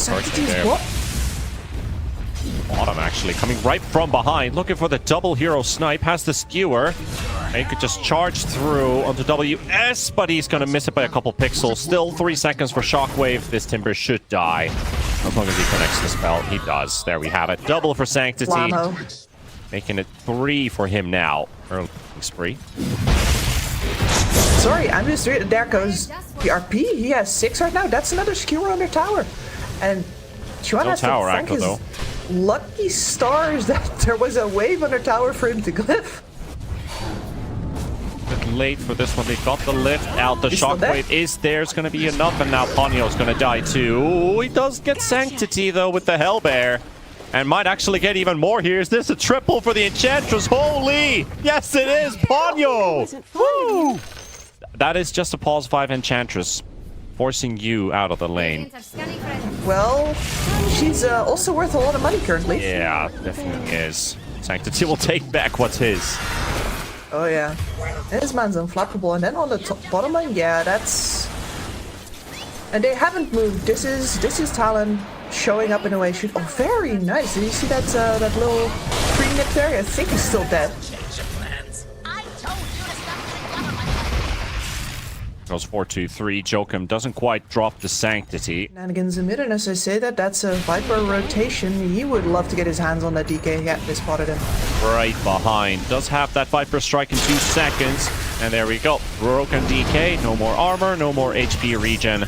Sanctity's there. Bottom actually coming right from behind, looking for the double hero snipe, has the skewer. He could just charge through onto WS, but he's going to miss it by a couple pixels. Still 3 seconds for Shockwave. This Timber should die. As long as he connects the spell, he does. There we have it. Double for Sanctity. Lamo. Making it 3 for him now. Early spree. Sorry, I'm just... There goes the RP. He has 6 right now. That's another skewer on their tower. And Chuan has to thank his lucky stars that there was a wave on their tower for him to glyph. Bit late for this one. They got the lift out. The Shockwave is there. It's going to be enough, and now Ponyo's going to die too. Ooh, he does get Sanctity though with the Hellbear, and might actually get even more here. Is this a triple for the Enchantress? Holy! Yes, it is! Ponyo! Woo! That is just a pause 5 Enchantress, forcing you out of the lane. Well, she's also worth a lot of money currently. Yeah, definitely is. Sanctity will take back what's his. Oh yeah, this man's unflappable. And then on the bottom lane, yeah, that's... And they haven't moved. This is Talon showing up in a way. Oh, very nice. Did you see that that little tree nick there? I think he's still dead. Goes 4-2-3. Jokum doesn't quite drop the Sanctity. Shenanigans in mid, and as I say that's a Viper rotation. He would love to get his hands on that DK. Yeah, they spotted him. Right behind. Does have that Viper strike in 2 seconds. And there we go. Broken DK. No more armor, no more HP regen.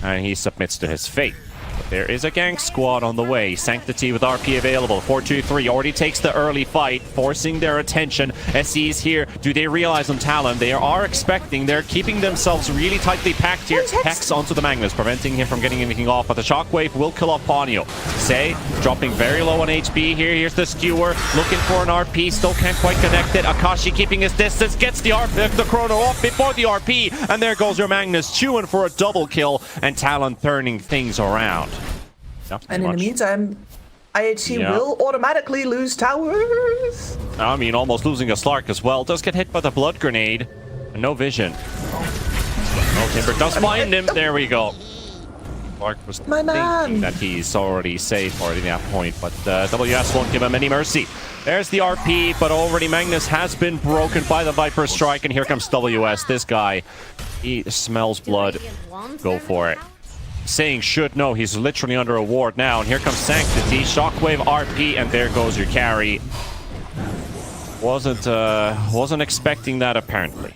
And he submits to his fate. But there is a gank squad on the way. Sanctity with RP available. 4-2-3 already takes the early fight, forcing their attention. SE is here. Do they realize on Talon? They are expecting. They're keeping themselves really tightly packed here. Hex onto the Magnus, preventing him from getting anything off. But the Shockwave will kill off Ponyo. Say, dropping very low on HP here. Here's the skewer. Looking for an RP. Still can't quite connect it. Akashi keeping his distance. Gets the chrono off before the RP. And there goes your Magnus. Chewing for a double kill. And Talon turning things around. Yeah, and in the meantime, IHC will automatically lose towers. I mean, almost losing a Slark as well. Does get hit by the blood grenade. And no vision. No, Timber does find him. There we go. Slark was thinking that he's already safe already at that point, but WS won't give him any mercy. There's the RP, but already Magnus has been broken by the Viper strike, and here comes WS. This guy, he smells blood. Go for it. Saying should know, he's literally under a ward now, and here comes Sanctity, Shockwave, RP, and there goes your carry. Wasn't expecting that apparently.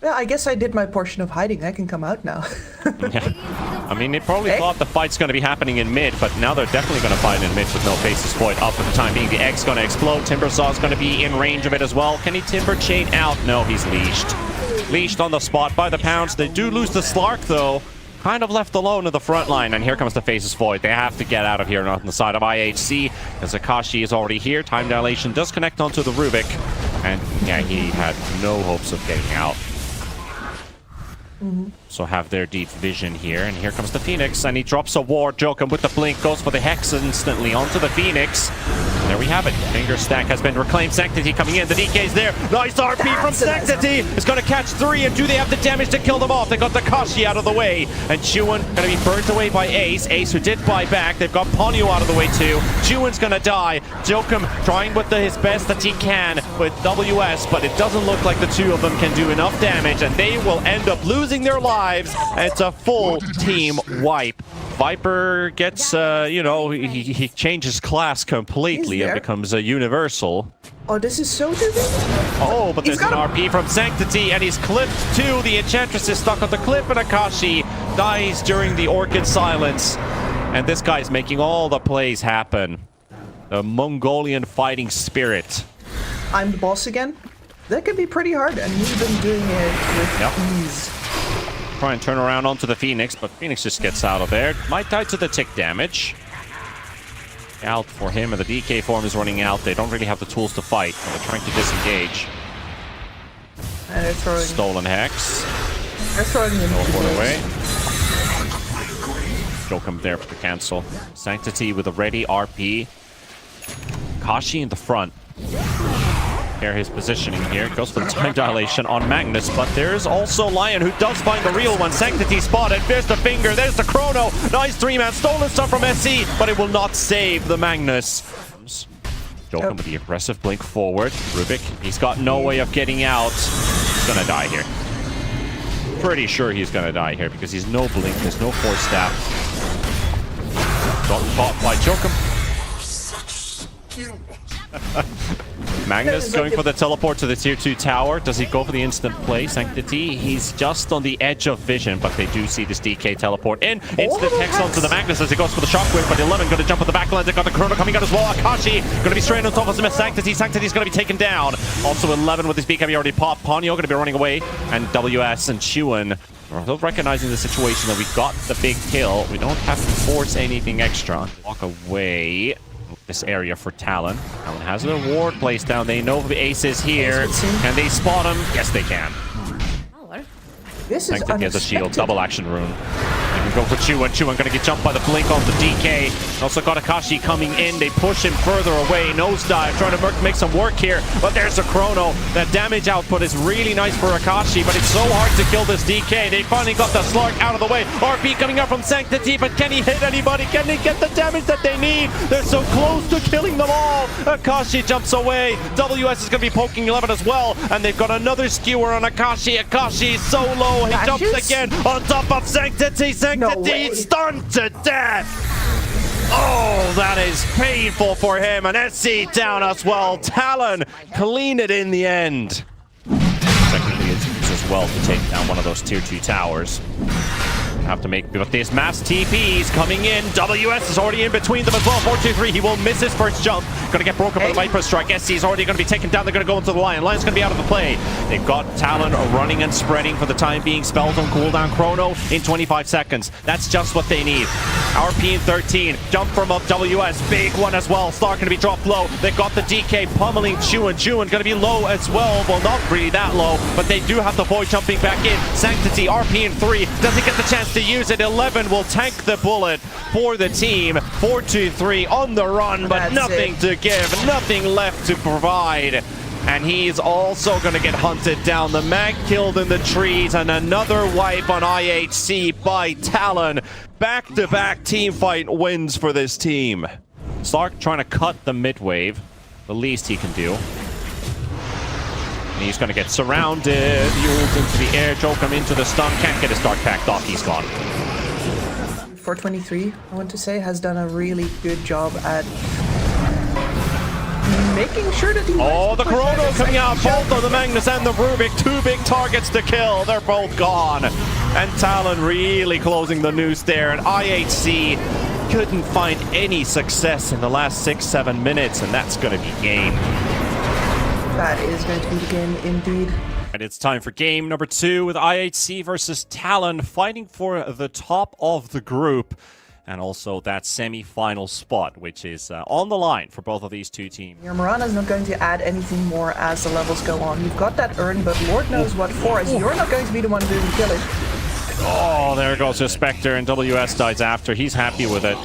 Yeah, I guess I did my portion of hiding. I can come out now. Yeah. I mean, they probably thought the fight's going to be happening in mid, but now they're definitely going to fight in mid with no faces void up for the time being. The Egg's going to explode. Timbersaw's going to be in range of it as well. Can he Timber chain out? No, he's leashed. Leashed on the spot by the Pounds. They do lose the Slark though. Kind of left alone in the front line, and here comes the Faces Void. They have to get out of here, not on the side of IHC, as Akashi is already here. Time dilation does connect onto the Rubik, and yeah, he had no hopes of getting out. So have their deep vision here, and here comes the Phoenix, and he drops a ward. Jokum with the blink goes for the Hex instantly onto the Phoenix. And there we have it. Finger stack has been reclaimed. Sanctity coming in. The DK's there. Nice RP from Sanctity. It's going to catch 3, and do they have the damage to kill them off? They got the Kashi out of the way, and Chuan going to be burnt away by Ace. Ace, who did buy back. They've got Ponyo out of the way too. Chuan's going to die. Jokum trying with his best that he can with WS, but it doesn't look like the two of them can do enough damage, and they will end up losing their lives. It's a full team wipe. Viper gets, you know, he changes class completely and becomes a universal. Oh, this is so difficult. Oh, but there's an RP from Sanctity, and he's clipped too. The Enchantress is stuck on the cliff, and Akashi dies during the Orchid Silence. And this guy's making all the plays happen. The Mongolian fighting spirit. I'm the boss again. That can be pretty hard, and he's been doing it with ease. Try and turn around onto the Phoenix, but Phoenix just gets out of there. Might die to the tick damage. Out for him, and the DK form is running out. They don't really have the tools to fight, and they're trying to disengage. And they're throwing... Stolen Hex. They're throwing him away. Jokum there for the cancel. Sanctity with a ready RP. Kashi in the front. repair his positioning here. Goes for the time dilation on Magnus, but there's also Lion who does find the real one. Sanctity spotted. There's the finger. There's the chrono. Nice 3-man stolen stuff from SC, but it will not save the Magnus. Joken with the aggressive blink forward. Rubik, he's got no way of getting out. He's gonna die here. Pretty sure he's gonna die here because he's no blink. There's no force staff. Got caught by Joken. Magnus going for the teleport to the tier 2 tower. Does he go for the instant play? Sanctity, he's just on the edge of vision, but they do see this DK teleport in. Instant hex onto the Magnus as he goes for the shockwave, but 11 going to jump on the backline. They got the chrono coming out as well. Akashi going to be straight on top of some Sanctity. Sanctity's going to be taken down. Also 11 with his BKB already popped. Ponyo going to be running away, and WS and Chuan are recognizing the situation that we got the big kill. We don't have to force anything extra. Walk away. This area for Talon. Talon has a ward placed down. They know the ace is here. Can they spot him? Yes, they can. This is Sanctity has a shield, double action rune. They can go for Chuan. Chuan gonna get jumped by the blink of the DK. Also got Akashi coming in. They push him further away. Nosedive, trying to make some work here. But there's a chrono. That damage output is really nice for Akashi, but it's so hard to kill this DK. They finally got the Slark out of the way. RP coming up from Sanctity, but can he hit anybody? Can they get the damage that they need? They're so close to killing them all. Akashi jumps away. WS is gonna be poking 11 as well, and they've got another skewer on Akashi. Akashi is so low. He jumps again on top of Sanctity. Sanctity stunned to death. Oh, that is painful for him. And SC down as well. Talon clean it in the end. Technically, it's used as well to take down one of those tier 2 towers. Have to make, but this mass TP's coming in. WS is already in between them as well. 4-2-3. He will miss his first jump. Gonna get broken by the Viper Strike. SC is already gonna be taken down. They're gonna go into the Lion. Lion's gonna be out of the play. They've got Talon running and spreading for the time being. Spells on cooldown chrono in 25 seconds. That's just what they need. RP in 13. Jump from up WS. Big one as well. Star gonna be dropped low. They've got the DK pummeling Chuan. Chuan gonna be low as well. Well, not really that low, but they do have the void jumping back in. Sanctity, RP in 3. Does he get the chance to use it? 11 will tank the bullet for the team. 4-2-3 on the run, but nothing to give, nothing left to provide. And he's also going to get hunted down. The mag killed in the trees, and another wipe on IHC by Talon. Back-to-back team fight wins for this team. Stark trying to cut the mid wave, the least he can do. And he's going to get surrounded. Yules into the air, choke him into the stun. Can't get his Dark Pact off. He's gone. 423, I want to say, has done a really good job at making sure that he... Oh, the chrono coming out. Both of the Magnus and the Rubik. 2 big targets to kill. They're both gone. And Talon really closing the noose there. And IHC couldn't find any success in the last 6-7 minutes. And that's going to be game. That is going to be the game indeed. And it's time for game number 2 with IHC versus Talon, fighting for the top of the group and also that semi-final spot, which is on the line for both of these two teams. Your Mirana's not going to add anything more as the levels go on. You've got that urn, but Lord knows what for, as you're not going to be the one doing the killing. Oh, there goes the Spectre, and WS dies after. He's happy with it.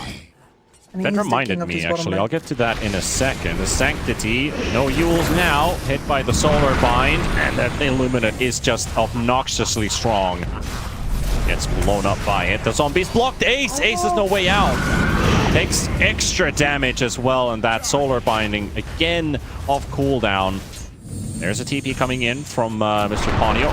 That reminded me, actually. I'll get to that in a second. The Sanctity, no Yules now, hit by the Solar Bind, and that Illuminate is just obnoxiously strong. Gets blown up by it. The zombies blocked Ace. Ace has no way out. Takes extra damage as well, and that Solar Binding, again, off cooldown. There's a TP coming in from Mr. Ponyo.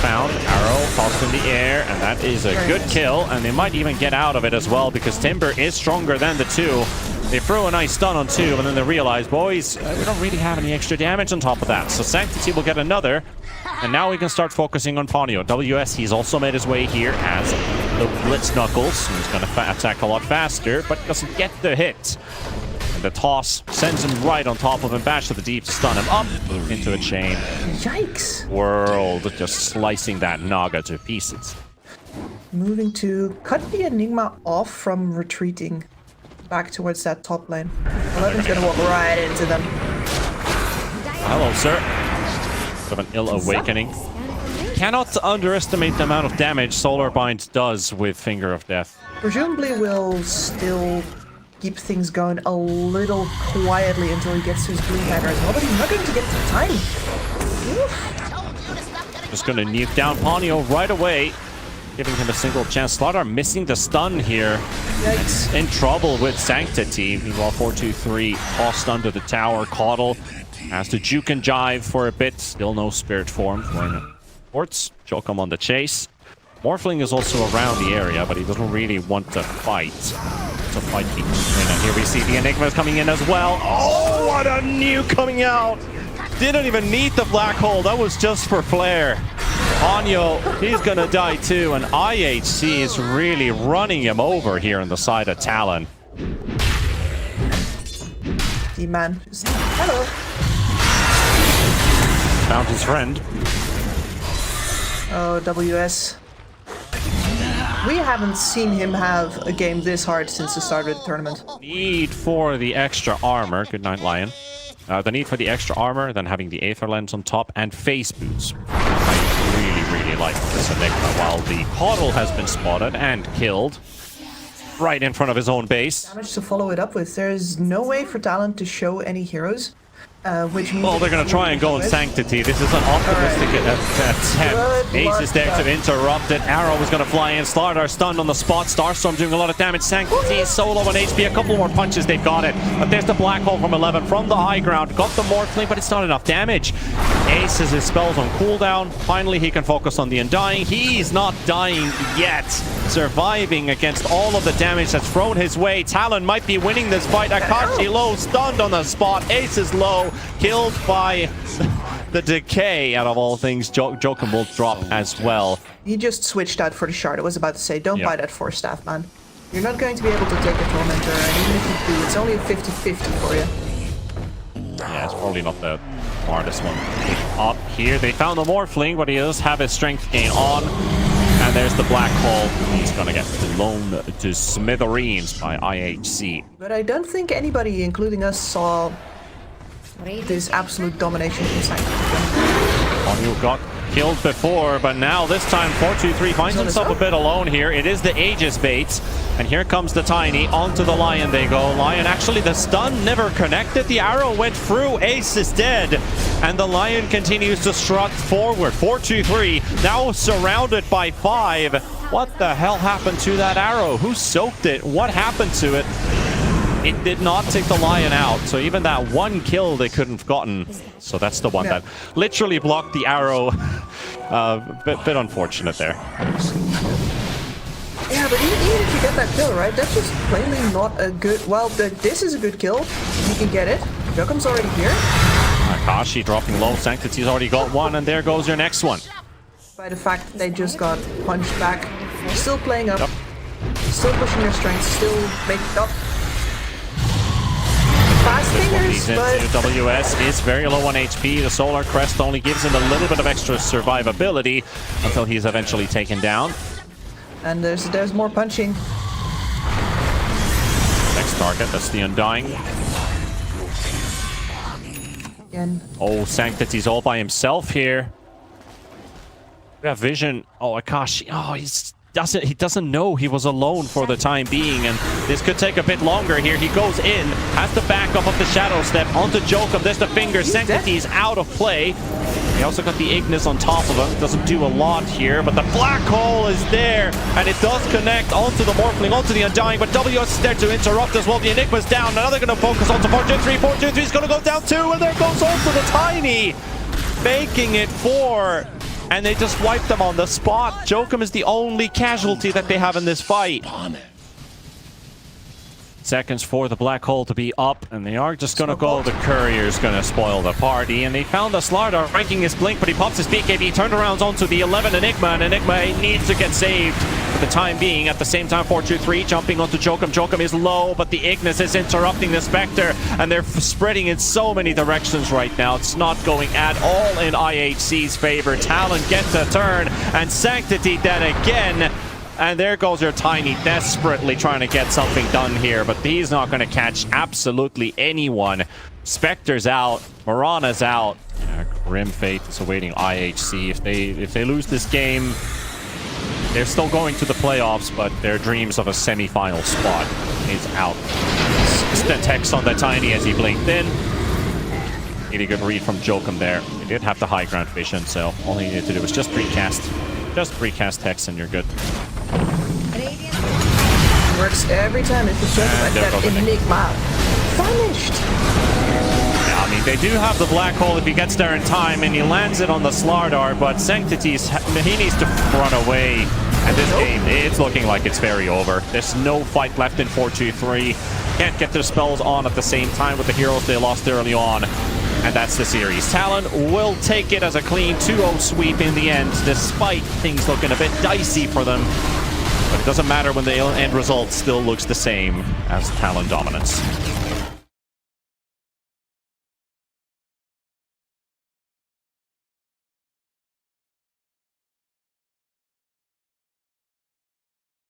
Found, arrow tossed in the air, and that is a good kill, and they might even get out of it as well because Timber is stronger than the 2. They threw a nice stun on 2, and then they realized, boys, we don't really have any extra damage on top of that. So Sanctity will get another, and now we can start focusing on Ponyo. WS, he's also made his way here as the Blitz Knuckles. He's going to attack a lot faster, but doesn't get the hit. The toss sends him right on top of him. Bash to the deep to stun him up into a chain. Yikes! World just slicing that Naga to pieces. Moving to cut the Enigma off from retreating back towards that top lane. 11's gonna walk right into them. Hello, sir. Bit of an ill awakening. Cannot underestimate the amount of damage Solar Bind does with Finger of Death. Presumably will still keep things going a little quietly until he gets to his blue dagger as well, but he's not going to get the time. Oof. Just going to nuke down Ponyo right away, giving him a single chance. Slardar missing the stun here. Yikes. In trouble with Sanctity. Meanwhile, 4-2-3 tossed under the tower. Caudle has to juke and jive for a bit. Still no spirit form for Sports. Jokum on the chase. Morphling is also around the area, but he doesn't really want to fight. And here we see the Enigmas coming in as well. Oh, what a nuke coming out! Didn't even need the black hole. That was just for flair. Ponyo, he's gonna die too, and IHC is really running him over here on the side of Talon. D-man. Hello. Found his friend. Oh, WS. We haven't seen him have a game this hard since the start of the tournament. Need for the extra armor. Good night, Lion. The need for the extra armor, then having the Aether Lens on top, and face boots. I really like this Enigma. While the Caudle has been spotted and killed right in front of his own base. Damage to follow it up with. There's no way for Talon to show any heroes. Which means they're going to try and go in Sanctity. This is an optimistic attempt. Ace is there to interrupt it. Arrow was going to fly in. Slardar stunned on the spot. Starstorm doing a lot of damage. Sanctity is so low on HP. A couple more punches, they've got it. But there's the Black Hole from 11 from the high ground. Got the Morphling, but it's not enough damage. Ace has his spells on cooldown. Finally, he can focus on the Undying. He's not dying yet. Surviving against all of the damage that's thrown his way. Talon might be winning this fight. Akashi low, stunned on the spot. Ace is low. Killed by the decay, out of all things. Jokum will drop as well. He just switched out for the shard. I was about to say, don't buy that Force Staff, man. You're not going to be able to take a Tormentor, and even if you do, it's only a 50-50 for you. Yeah, it's probably not the smartest one. Up here, they found the Morphling, but he does have his strength gain on. And there's the Black Hole. He's gonna get blown to smithereens by IHC. But I don't think anybody, including us, saw this absolute domination from Sanctity. Ponyo got killed before, but now this time 4-2-3 finds himself a bit alone here. It is the Aegis bait, and here comes the Tiny. Onto the Lion they go. Lion, actually the stun never connected. The arrow went through. Ace is dead, and the Lion continues to strut forward. 4-2-3, now surrounded by 5. What the hell happened to that arrow? Who soaked it? What happened to it? It did not take the Lion out, so even that one kill they couldn't have gotten. So that's the one that literally blocked the arrow. Bit unfortunate there. Yeah, but even if you get that kill, right, that's just plainly not a good... Well, this is a good kill. You can get it. Jokum's already here. Akashi dropping low. Sanctity's already got one, and there goes your next one. By the fact that they just got punched back. Still playing up. Still pushing their strength. Still making up. Fast fingers, but WS is very low on HP. The Solar Crest only gives him a little bit of extra survivability until he's eventually taken down. And there's more punching. Next target, that's the Undying. Again. Oh, Sanctity's all by himself here. We have vision. Oh, Akashi. Oh, he doesn't know he was alone for the time being, and this could take a bit longer here. He goes in, has the backup of the Shadow Step onto Jokum. There's the finger. Sanctity's out of play. He also got the Ignis on top of him. Doesn't do a lot here, but the Black Hole is there, and it does connect onto the Morphling, onto the Undying, but WS is there to interrupt as well. The Enigma's down. Now they're going to focus onto 4-2-3. 4-2-3 is going to go down too, and there goes also the Tiny, making it 4. And they just wiped them on the spot. Jokum is the only casualty that they have in this fight. Seconds for the Black Hole to be up, and they are just gonna go. The Courier's gonna spoil the party, and they found the Slardar ranking his Blink, but he pops his BKB, turnarounds onto the 11 Enigma, and Enigma needs to get saved for the time being. At the same time, 4-2-3 jumping onto Jokum. Jokum is low, but the Ignis is interrupting the Spectre, and they're spreading in so many directions right now. It's not going at all in IHC's favor. Talon gets a turn, and Sanctity dead again. And there goes your Tiny, desperately trying to get something done here, but he's not going to catch absolutely anyone. Spectre's out, Mirana's out. Grim fate is awaiting IHC. If they lose this game, They're still going to the playoffs, but their dreams of a semi-final spot is out. Instant text on the Tiny as he blinked in. Really good read from Jokum there. He did have the high ground vision, so all he needed to do was just recast. Just recast Hex and you're good. Works every time. If it's just like that Enigma. Vanished! Yeah, I mean, they do have the Black Hole if he gets there in time, and he lands it on the Slardar, but Sanctity's, he needs to run away. And this game, it's looking like it's very over. There's no fight left in 4-2-3. Can't get their spells on at the same time with the heroes they lost early on. And that's the series. Talon will take it as a clean 2-0 sweep in the end, despite things looking a bit dicey for them. But it doesn't matter when the end result still looks the same as Talon dominance.